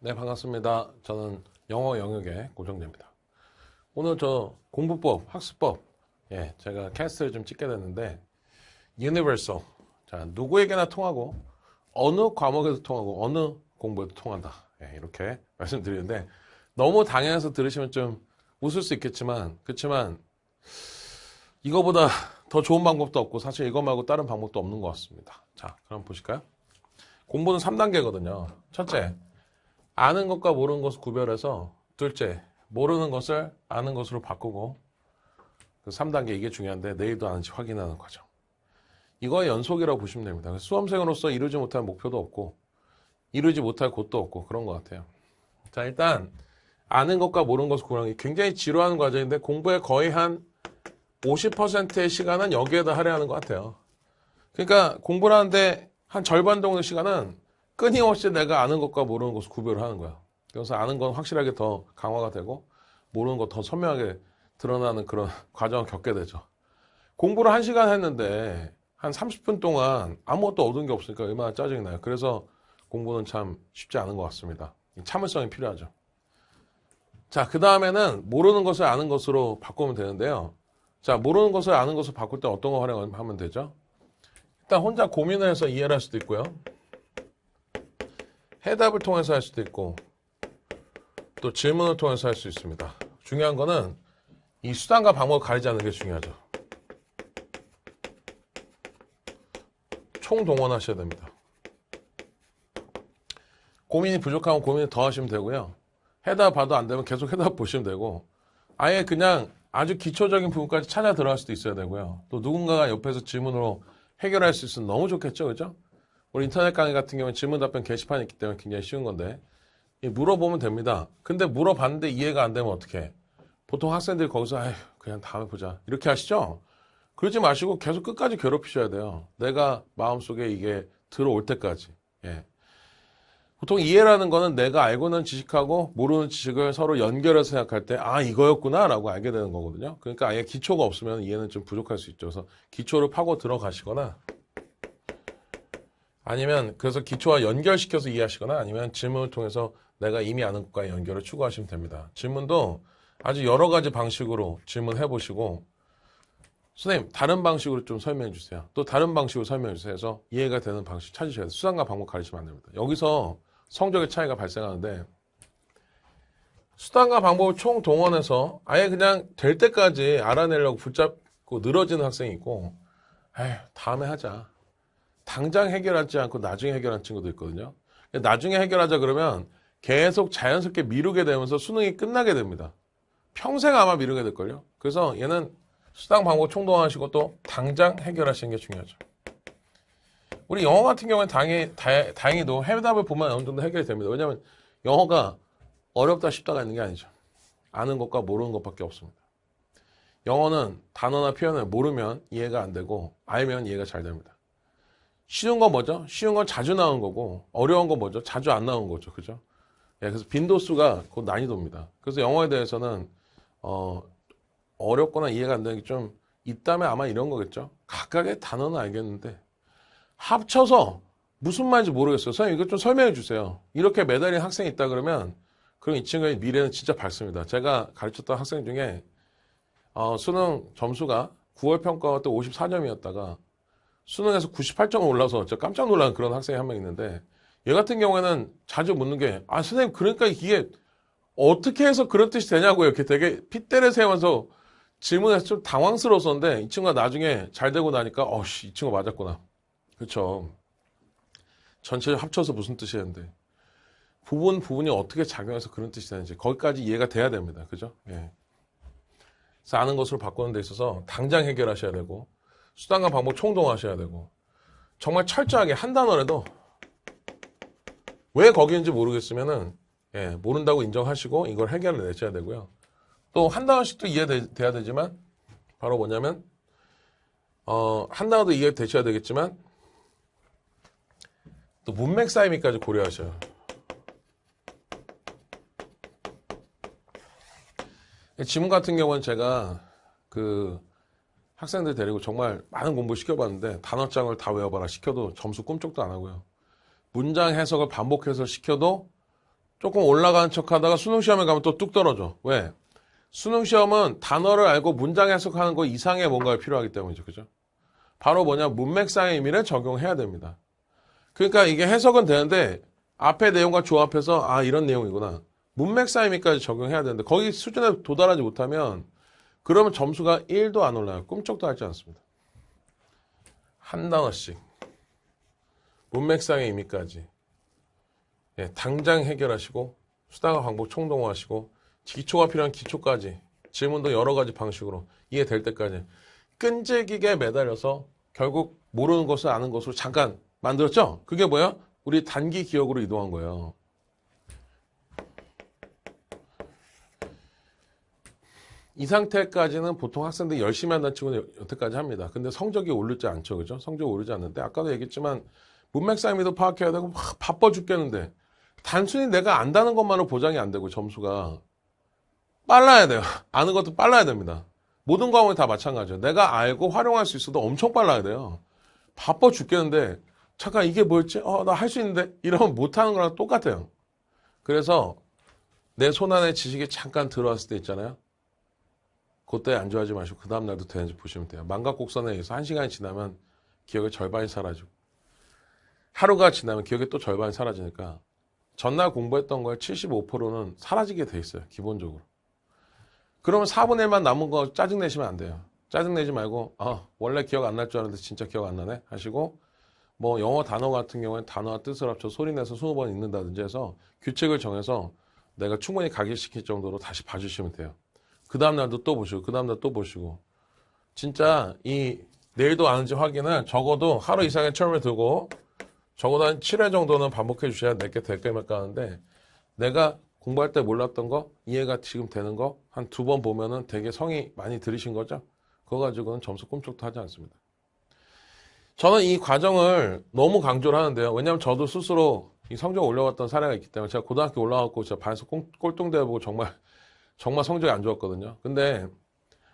네, 반갑습니다. 저는 영어 영역의 고정재입니다. 오늘 저 공부법, 학습법, 제가 캐스트를 좀 찍게 됐는데, universal. 자, 누구에게나 통하고, 어느 과목에도 통하고, 어느 공부에도 통한다. 이렇게 말씀드리는데, 너무 당연해서 들으시면 좀 웃을 수 있겠지만, 그렇지만, 이거보다 더 좋은 방법도 없고, 사실 이거 말고 다른 방법도 없는 것 같습니다. 자, 그럼 보실까요? 공부는 3단계거든요. 첫째, 아는 것과 모르는 것을 구별해서, 둘째, 모르는 것을 아는 것으로 바꾸고, 그 3단계 이게 중요한데 내일도 아는지 확인하는 과정. 이거의 연속이라고 보시면 됩니다. 수험생으로서 이루지 못할 목표도 없고 이루지 못할 곳도 없고 그런 것 같아요. 자, 일단 아는 것과 모르는 것을 구분하는 게 굉장히 지루한 과정인데 공부의 거의 한 50%의 시간은 여기에다 할애하는 것 같아요. 그러니까 공부를 하는데 한 절반 정도의 시간은 끊임없이 내가 아는 것과 모르는 것을 구별을 하는 거야. 그래서 아는 건 확실하게 더 강화가 되고 모르는 거 더 선명하게 드러나는 그런 과정을 겪게 되죠. 공부를 1시간 했는데 한 30분 동안 아무것도 얻은 게 없으니까 얼마나 짜증이 나요. 그래서 공부는 참 쉽지 않은 것 같습니다. 참을성이 필요하죠. 자, 그 다음에는 모르는 것을 아는 것으로 바꾸면 되는데요. 자, 모르는 것을 아는 것으로 바꿀 때 어떤 거 활용하면 되죠? 일단 혼자 고민을 해서 이해를 할 수도 있고요. 해답을 통해서 할 수도 있고 또 질문을 통해서 할 수 있습니다. 중요한 거는 이 수단과 방법을 가리지 않는 게 중요하죠. 총동원하셔야 됩니다. 고민이 부족하면 고민을 더 하시면 되고요. 해답 봐도 안 되면 계속 해답 보시면 되고 아예 그냥 아주 기초적인 부분까지 찾아 들어갈 수도 있어야 되고요. 또 누군가가 옆에서 질문으로 해결할 수 있으면 너무 좋겠죠. 그죠? 우리 인터넷 강의 같은 경우는 질문 답변 게시판이 있기 때문에 굉장히 쉬운 건데 물어보면 됩니다. 근데 물어봤는데 이해가 안 되면 어떻게 해? 보통 학생들이 거기서 아휴 그냥 다음에 보자 이렇게 하시죠? 그러지 마시고 계속 끝까지 괴롭히셔야 돼요. 내가 마음속에 이게 들어올 때까지. 보통 이해라는 거는 내가 알고 있는 지식하고 모르는 지식을 서로 연결해서 생각할 때 아 이거였구나 라고 알게 되는 거거든요. 그러니까 아예 기초가 없으면 이해는 좀 부족할 수 있죠. 그래서 기초를 파고 들어가시거나 아니면 그래서 기초와 연결시켜서 이해하시거나 아니면 질문을 통해서 내가 이미 아는 것과의 연결을 추구하시면 됩니다. 질문도 아주 여러 가지 방식으로 질문해 보시고 선생님 다른 방식으로 좀 설명해 주세요. 또 다른 방식으로 설명해 주세요. 해서 이해가 되는 방식 찾으셔야 돼요. 수단과 방법 가르치면 안 됩니다. 여기서 성적의 차이가 발생하는데 수단과 방법을 총동원해서 아예 그냥 될 때까지 알아내려고 붙잡고 늘어지는 학생이 있고 에휴 다음에 하자. 당장 해결하지 않고 나중에 해결하는 친구도 있거든요. 나중에 해결하자 그러면 계속 자연스럽게 미루게 되면서 수능이 끝나게 됩니다. 평생 아마 미루게 될걸요. 그래서 얘는 수당 방법 총동원하시고 또 당장 해결하시는 게 중요하죠. 우리 영어 같은 경우는 다행히도 해답을 보면 어느 정도 해결이 됩니다. 왜냐하면 영어가 어렵다 쉽다가 있는 게 아니죠. 아는 것과 모르는 것밖에 없습니다. 영어는 단어나 표현을 모르면 이해가 안 되고 알면 이해가 잘 됩니다. 쉬운 건 뭐죠? 쉬운 건 자주 나온 거고 어려운 건 뭐죠? 자주 안 나온 거죠. 그죠? 그래서 빈도수가 곧 난이도입니다. 그래서 영어에 대해서는 어렵거나 이해가 안 되는 게 좀 있다면 아마 이런 거겠죠. 각각의 단어는 알겠는데 합쳐서 무슨 말인지 모르겠어요. 선생님 이거 좀 설명해 주세요. 이렇게 매달린 학생이 있다 그러면 그럼 이 친구의 미래는 진짜 밝습니다. 제가 가르쳤던 학생 중에 수능 점수가 9월 평가 때 54점이었다가 수능에서 98점을 올라서 저 깜짝 놀란 그런 학생이 한 명 있는데 얘 같은 경우에는 자주 묻는 게 선생님 그러니까 이게 어떻게 해서 그런 뜻이 되냐고요. 이렇게 되게 핏대를 세우면서 질문해서 좀 당황스러웠었는데 이 친구가 나중에 잘 되고 나니까 이 친구 맞았구나. 그렇죠. 전체 합쳐서 무슨 뜻이었는데 부분이 어떻게 작용해서 그런 뜻이 되는지 거기까지 이해가 돼야 됩니다. 그죠? 그래서 아는 것으로 바꾸는 데 있어서 당장 해결하셔야 되고 수단과 방법 총동하셔야 되고 정말 철저하게 한 단어라도 왜 거기인지 모르겠으면은 모른다고 인정하시고 이걸 해결을 내셔야 되고요. 또 한 단어씩도 이해돼야 되지만 바로 뭐냐면 한 단어도 이해되셔야 되겠지만 또 문맥 쌓임이까지 고려하셔요. 지문 같은 경우는 제가 그 학생들 데리고 정말 많은 공부 시켜봤는데 단어장을 다 외워봐라 시켜도 점수 꿈쩍도 안 하고요. 문장 해석을 반복해서 시켜도 조금 올라가는 척 하다가 수능 시험에 가면 또 뚝 떨어져. 왜? 수능 시험은 단어를 알고 문장 해석하는 거 이상의 뭔가가 필요하기 때문이죠. 그죠? 바로 뭐냐? 문맥상의 의미를 적용해야 됩니다. 그러니까 이게 해석은 되는데 앞에 내용과 조합해서 아, 이런 내용이구나. 문맥상의 의미까지 적용해야 되는데 거기 수준에 도달하지 못하면 그러면 점수가 1도 안 올라요. 꿈쩍도 하지 않습니다. 한 단어씩. 문맥상의 의미까지. 예, 당장 해결하시고 수다가 광복 총동화하시고 기초가 필요한 기초까지 질문도 여러 가지 방식으로 이해될 때까지 끈질기게 매달려서 결국 모르는 것을 아는 것으로 잠깐 만들었죠? 그게 뭐야? 우리 단기 기억으로 이동한 거예요. 이 상태까지는 보통 학생들이 열심히 한다는 친구는 여태까지 합니다. 근데 성적이 오르지 않죠. 그죠? 성적이 오르지 않는데 아까도 얘기했지만 문맥상의미도 파악해야 되고 막 바빠 죽겠는데 단순히 내가 안다는 것만으로 보장이 안 되고 점수가 빨라야 돼요. 아는 것도 빨라야 됩니다. 모든 과목이 다 마찬가지예요. 내가 알고 활용할 수 있어도 엄청 빨라야 돼요. 바빠 죽겠는데 잠깐 이게 뭐였지? 나 할 수 있는데 이러면 못하는 거랑 똑같아요. 그래서 내 손 안에 지식이 잠깐 들어왔을 때 있잖아요. 그때 안주하지 마시고 그 다음날도 되는지 보시면 돼요. 망각곡선에 의해서 1시간이 지나면 기억의 절반이 사라지고 하루가 지나면 기억의 또 절반이 사라지니까 전날 공부했던 거에 75%는 사라지게 돼 있어요. 기본적으로. 그러면 4분의 1만 남은 거 짜증내시면 안 돼요. 짜증내지 말고 원래 기억 안 날 줄 알았는데 진짜 기억 안 나네 하시고 뭐 영어 단어 같은 경우에는 단어와 뜻을 합쳐 소리내서 20번 읽는다든지 해서 규칙을 정해서 내가 충분히 각인시킬 정도로 다시 봐주시면 돼요. 그 다음날도 또 보시고 그 다음날 또 보시고 진짜 이 내일도 아는지 확인을 적어도 하루 이상의 체험을 두고 적어도 한 7회 정도는 반복해 주셔야 내게 될까 말까 하는데 내가 공부할 때 몰랐던 거 이해가 지금 되는 거 한 2번 보면은 되게 성의 많이 들으신 거죠? 그거 가지고는 점수 꿈쩍도 하지 않습니다. 저는 이 과정을 너무 강조를 하는데요. 왜냐하면 저도 스스로 이 성적 올려왔던 사례가 있기 때문에 제가 고등학교 올라왔고 제가 반에서 꼴등대회보고 정말 성적이 안 좋았거든요. 근데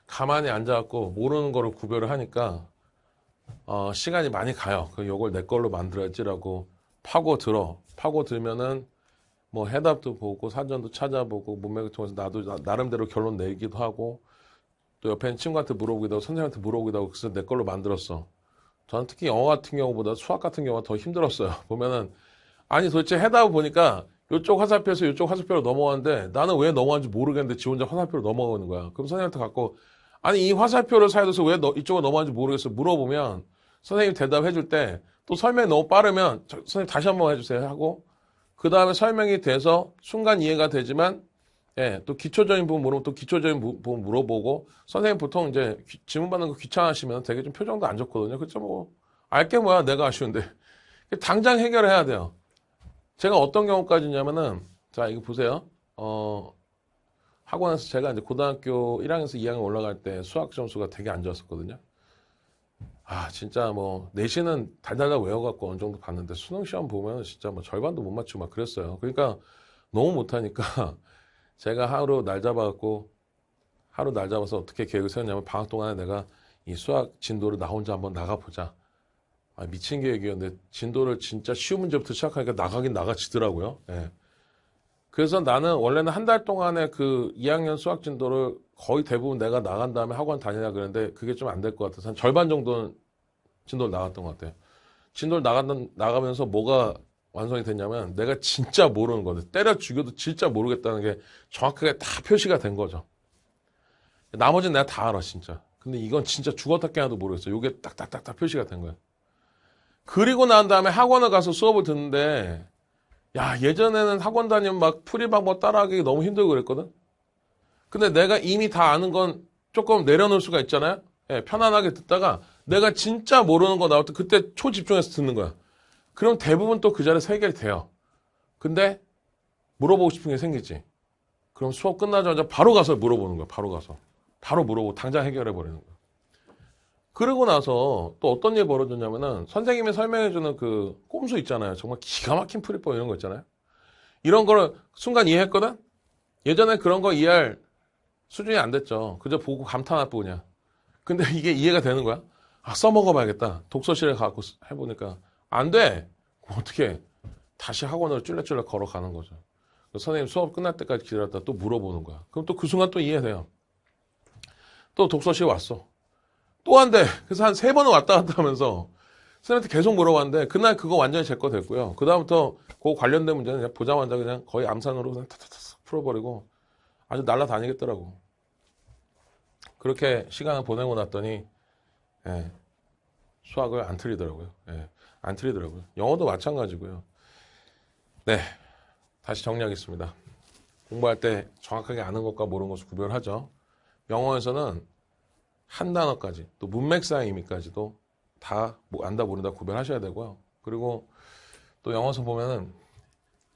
가만히 앉아갖고 모르는 거를 구별을 하니까 시간이 많이 가요. 요걸 내 걸로 만들어야지라고 파고들면은 뭐 해답도 보고 사전도 찾아보고 문맥을 통해서 나도 나름대로 결론 내기도 하고 또 옆에 있는 친구한테 물어보기도 하고 선생님한테 물어보기도 하고 그래서 내 걸로 만들었어. 저는 특히 영어 같은 경우보다 수학 같은 경우가 더 힘들었어요. 보면은 아니 도대체 해답을 보니까 이쪽 화살표에서 이쪽 화살표로 넘어가는데 나는 왜 넘어가는지 모르겠는데 지 혼자 화살표로 넘어가는 거야. 그럼 선생님한테 갖고 아니 이 화살표를 사이에서 왜 이쪽으로 넘어가는지 모르겠어 물어보면 선생님이 대답해 줄 때 또 설명이 너무 빠르면 선생님 다시 한번 해주세요 하고 그 다음에 설명이 돼서 순간 이해가 되지만 예, 또 기초적인 부분 물어보면 또 기초적인 부분 물어보고 선생님 보통 이제 질문 받는 거 귀찮아하시면 되게 좀 표정도 안 좋거든요. 그렇죠? 뭐 알게 뭐야 내가 아쉬운데 당장 해결해야 돼요. 제가 어떤 경우까지냐면은 자 이거 보세요. 학원에서 제가 이제 고등학교 1학년에서 2학년 올라갈 때 수학 점수가 되게 안 좋았었거든요. 진짜 뭐 내신은 달달달 외워갖고 어느 정도 봤는데 수능 시험 보면 진짜 뭐 절반도 못 맞추고 막 그랬어요. 그러니까 너무 못하니까 제가 하루 날 잡아서 어떻게 계획을 세웠냐면 방학 동안에 내가 이 수학 진도를 나 혼자 한번 나가보자. 미친 계획이었는데 진도를 진짜 쉬운 문제부터 시작하니까 나가긴 나가지더라고요. 예. 그래서 나는 원래는 한 달 동안에 그 2학년 수학 진도를 거의 대부분 내가 나간 다음에 학원 다니라 그랬는데 그게 좀 안 될 것 같아서 한 절반 정도는 진도를 나갔던 것 같아요. 진도를 나가면서 뭐가 완성이 됐냐면 내가 진짜 모르는 거든 때려 죽여도 진짜 모르겠다는 게 정확하게 다 표시가 된 거죠. 나머지는 내가 다 알아 진짜. 근데 이건 진짜 죽었다 깨나도 모르겠어. 이게 딱딱딱딱 표시가 된 거예요. 그리고 난 다음에 학원을 가서 수업을 듣는데 야 예전에는 학원 다니면 막 풀이 방법 따라하기 너무 힘들고 그랬거든. 근데 내가 이미 다 아는 건 조금 내려놓을 수가 있잖아요. 예, 편안하게 듣다가 내가 진짜 모르는 거 나올 때 그때 초집중해서 듣는 거야. 그럼 대부분 또 그 자리에서 해결이 돼요. 근데 물어보고 싶은 게 생기지. 그럼 수업 끝나자마자 바로 가서 물어보는 거야. 바로 물어보고 당장 해결해 버리는 거야. 그러고 나서 또 어떤 일이 벌어졌냐면은 선생님이 설명해주는 그 꼼수 있잖아요. 정말 기가 막힌 풀이법 이런 거 있잖아요. 이런 거를 순간 이해했거든? 예전에 그런 거 이해할 수준이 안 됐죠. 그저 보고 감탄할 뿐이야. 근데 이게 이해가 되는 거야? 써먹어봐야겠다. 독서실에 가고 해보니까 안 돼. 어떻게 다시 학원으로 쫄래쫄래 걸어가는 거죠. 선생님 수업 끝날 때까지 기다렸다 또 물어보는 거야. 그럼 또 그 순간 또 이해돼요. 또 독서실 왔어. 또 한대. 그래서 한 3번은 왔다 갔다 하면서 선생님한테 계속 물어봤는데 그날 그거 완전히 제 거 됐고요. 그다음부터 그 관련된 문제는 그냥 보자마자 그냥 거의 암산으로 그냥 탁탁탁 풀어버리고 아주 날라다니겠더라고. 그렇게 시간을 보내고 났더니 예, 수학을 안 틀리더라고요. 예, 안 틀리더라고요. 영어도 마찬가지고요. 네, 다시 정리하겠습니다. 공부할 때 정확하게 아는 것과 모르는 것을 구별하죠. 영어에서는 한 단어까지 또 문맥상의 의미까지도 다 안다 모른다 구별하셔야 되고요. 그리고 또 영어에서 보면은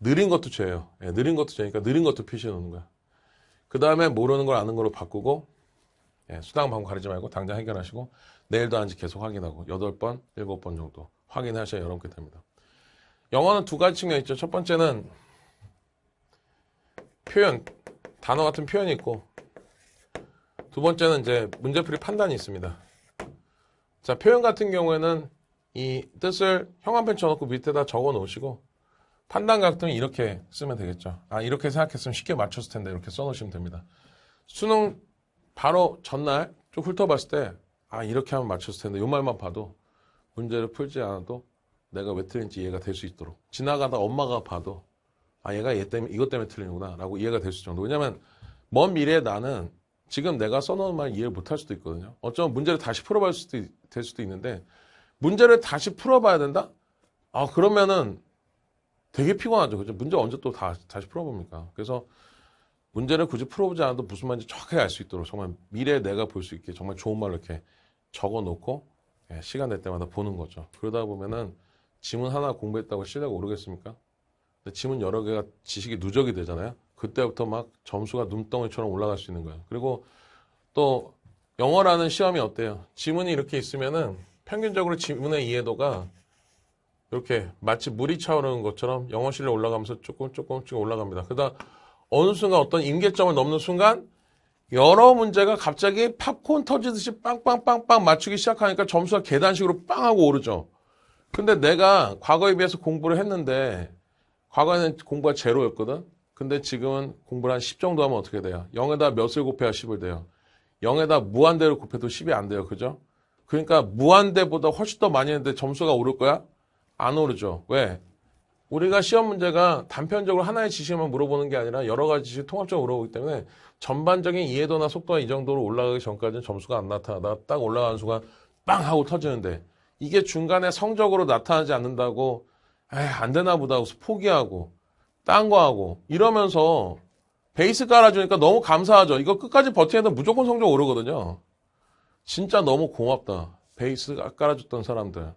느린 것도 죄예요. 예, 느린 것도 죄니까 느린 것도 표시해 놓는 거야. 그 다음에 모르는 걸 아는 걸로 바꾸고 예, 수당 방법 가리지 말고 당장 해결하시고 내일도 하는지 계속 확인하고 8번, 7번 정도 확인하셔야 여러분께 됩니다. 영어는 2가지 측면이 있죠. 첫 번째는 표현, 단어 같은 표현이 있고 두 번째는 이제 문제풀이 판단이 있습니다. 자, 표현 같은 경우에는 이 뜻을 형광펜 쳐놓고 밑에다 적어 놓으시고 판단 같은 경우는 이렇게 쓰면 되겠죠. 아, 이렇게 생각했으면 쉽게 맞췄을 텐데 이렇게 써 놓으시면 됩니다. 수능 바로 전날 쭉 훑어봤을 때 아, 이렇게 하면 맞췄을 텐데 이 말만 봐도 문제를 풀지 않아도 내가 왜 틀린지 이해가 될 수 있도록 지나가다 엄마가 봐도 아, 얘가 얘 때문에 이것 때문에 틀리는구나 라고 이해가 될 수 있을 정도. 왜냐면 먼 미래에 나는 지금 내가 써놓은 말 이해를 못할 수도 있거든요. 어쩌면 문제를 다시 풀어볼 수도 될 수도 있는데 문제를 다시 풀어봐야 된다? 아, 그러면은 되게 피곤하죠. 그죠? 문제 언제 또 다시 풀어봅니까? 그래서 문제를 굳이 풀어보지 않아도 무슨 말인지 정확하게 알 수 있도록 정말 미래에 내가 볼 수 있게 정말 좋은 말로 이렇게 적어 놓고 시간 될 때마다 보는 거죠. 그러다 보면은 지문 하나 공부했다고 실력 오르겠습니까? 근데 지문 여러 개가 지식이 누적이 되잖아요. 그때부터 막 점수가 눈덩이처럼 올라갈 수 있는 거예요. 그리고 또 영어라는 시험이 어때요? 지문이 이렇게 있으면은 평균적으로 지문의 이해도가 이렇게 마치 물이 차오르는 것처럼 영어 실력 올라가면서 조금씩 올라갑니다. 그러다 어느 순간 어떤 임계점을 넘는 순간 여러 문제가 갑자기 팝콘 터지듯이 빵빵빵빵 맞추기 시작하니까 점수가 계단식으로 빵 하고 오르죠. 근데 내가 과거에 비해서 공부를 했는데 과거에는 공부가 제로였거든. 근데 지금은 공부를 한 10 정도 하면 어떻게 돼요? 0에다 몇을 곱해야 10을 돼요? 0에다 무한대를 곱해도 10이 안 돼요. 그죠? 그러니까 무한대보다 훨씬 더 많이 했는데 점수가 오를 거야? 안 오르죠. 왜? 우리가 시험 문제가 단편적으로 하나의 지식만 물어보는 게 아니라 여러 가지 지식 통합적으로 물어보기 때문에 전반적인 이해도나 속도가 이 정도로 올라가기 전까지는 점수가 안 나타나다가 딱 올라가는 순간 빵 하고 터지는데 이게 중간에 성적으로 나타나지 않는다고 에이, 안 되나 보다 하고 포기하고 딴 거 하고 이러면서 베이스 깔아주니까 너무 감사하죠. 이거 끝까지 버티면 무조건 성적 오르거든요. 진짜 너무 고맙다. 베이스 깔아줬던 사람들.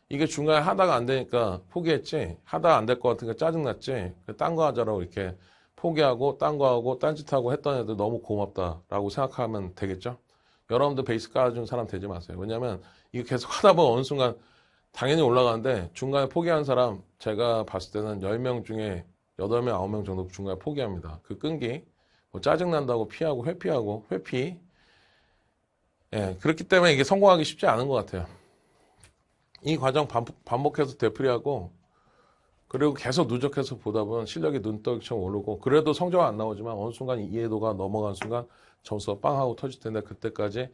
이게 중간에 하다가 안 되니까 포기했지. 하다가 안 될 것 같으니까 짜증났지. 딴 거 하자라고 이렇게 포기하고 딴 거 하고 딴짓하고 했던 애들 너무 고맙다라고 생각하면 되겠죠. 여러분들 베이스 깔아준 사람 되지 마세요. 왜냐면 이거 계속 하다 보면 어느 순간 당연히 올라가는데 중간에 포기한 사람 제가 봤을 때는 10명 중에 8명, 9명 정도 중간에 포기합니다. 그 끈기, 뭐 짜증난다고 피하고 회피하고 회피. 예, 그렇기 때문에 이게 성공하기 쉽지 않은 것 같아요. 이 과정 반복해서 되풀이하고 그리고 계속 누적해서 보다 보면 실력이 눈덩이처럼 오르고 그래도 성적은 안 나오지만 어느 순간 이해도가 넘어간 순간 점수가 빵 하고 터질 텐데 그때까지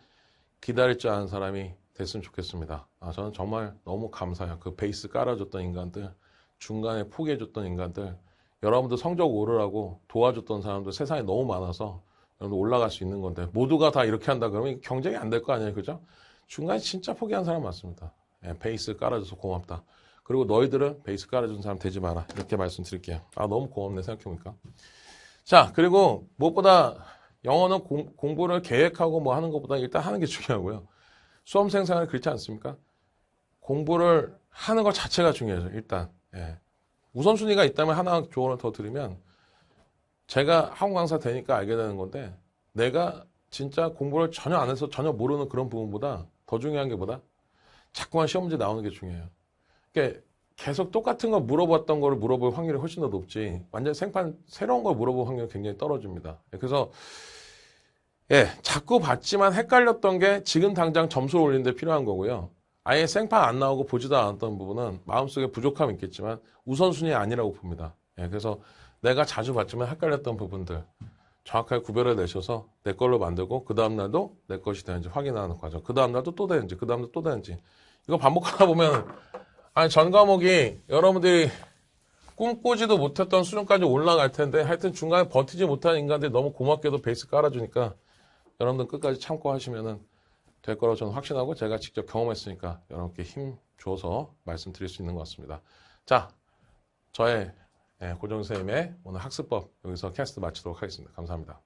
기다릴 줄 아는 사람이 됐으면 좋겠습니다. 아, 저는 정말 너무 감사해요. 그 베이스 깔아줬던 인간들, 중간에 포기해줬던 인간들, 여러분들 성적 오르라고 도와줬던 사람들 세상에 너무 많아서 여러분들 올라갈 수 있는 건데 모두가 다 이렇게 한다 그러면 경쟁이 안 될 거 아니에요. 그죠? 중간에 진짜 포기한 사람 많습니다. 예, 베이스 깔아줘서 고맙다. 그리고 너희들은 베이스 깔아준 사람 되지 마라. 이렇게 말씀드릴게요. 아, 너무 고맙네 생각해보니까. 자, 그리고 무엇보다 영어는 공부를 계획하고 뭐 하는 것보다 일단 하는 게 중요하고요. 수험생 생활이 그렇지 않습니까? 공부를 하는 것 자체가 중요해요. 일단. 예. 우선순위가 있다면 하나 조언을 더 드리면 제가 학원 강사 되니까 알게 되는 건데 내가 진짜 공부를 전혀 안 해서 전혀 모르는 그런 부분보다 더 중요한 게 뭐다? 자꾸만 시험 문제 나오는 게 중요해요. 그러니까 계속 똑같은 거 물어봤던 거를 물어볼 확률이 훨씬 더 높지 완전 생판 새로운 걸 물어볼 확률이 굉장히 떨어집니다. 그래서 예, 자꾸 봤지만 헷갈렸던 게 지금 당장 점수를 올리는 데 필요한 거고요. 아예 생판 안 나오고 보지도 않았던 부분은 마음속에 부족함이 있겠지만 우선순위 아니라고 봅니다. 예, 그래서 내가 자주 봤지만 헷갈렸던 부분들 정확하게 구별해 내셔서 내 걸로 만들고 그 다음날도 내 것이 되는지 확인하는 과정. 그 다음날도 또 되는지 그 다음날 또 되는지 이거 반복하다 보면 아니 전 과목이 여러분들이 꿈꾸지도 못했던 수준까지 올라갈 텐데 하여튼 중간에 버티지 못한 인간들이 너무 고맙게도 베이스 깔아주니까 여러분들 끝까지 참고하시면 될 거라고 저는 확신하고 제가 직접 경험했으니까 여러분께 힘 줘서 말씀드릴 수 있는 것 같습니다. 자, 저의 고정 선생님의 오늘 학습법 여기서 캐스트 마치도록 하겠습니다. 감사합니다.